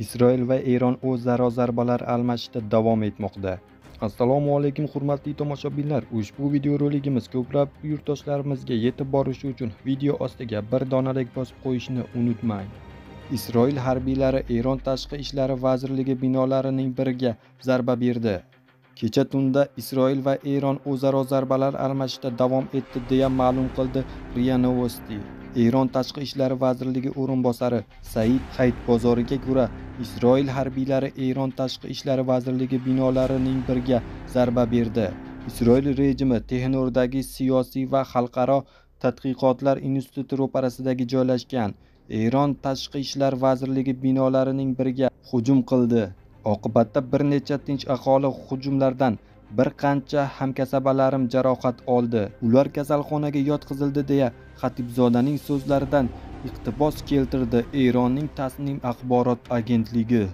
Isroil va Eron o'zaro zarbalar almashishda davom etmoqda. Assalomu alaykum hurmatli tomoshabinlar. Ushbu videorolikimiz ko'plab yurtdoshlarimizga yetib borishi uchun video ostiga bir donalik bosib qo'yishni unutmang. Isroil harbiylari Eron tashqi ishlar vazirligi binolarining biriga zarba berdi. Kecha tunda Isroil va Eron o'zaro zarbalar almashishda davom etdi deya ma'lum qildi RIA Novosti. Eron tashqi ishlar vazirligi o'rinbosari Said Hayitbozoriga ko'ra, Isroil harbiylari Eron tashqi ishlar vazirligi binolarining biriga zarba berdi. Isroil rejimi Tehrondagi siyosiy va xalqaro tadqiqotlar instituti ro'parasidagi joylashgan Eron tashqi ishlar vazirligi binolarining biriga hujum qildi. Oqibatda bir necha tinch aholi hujumlardan bir qancha hamkasabalarim jarohat oldi. Ular kasalxonaga yotqizildi deya Xatibzodaning so'zlaridan iqtibos keltirdi Eronning Tasnim axborot agentligi.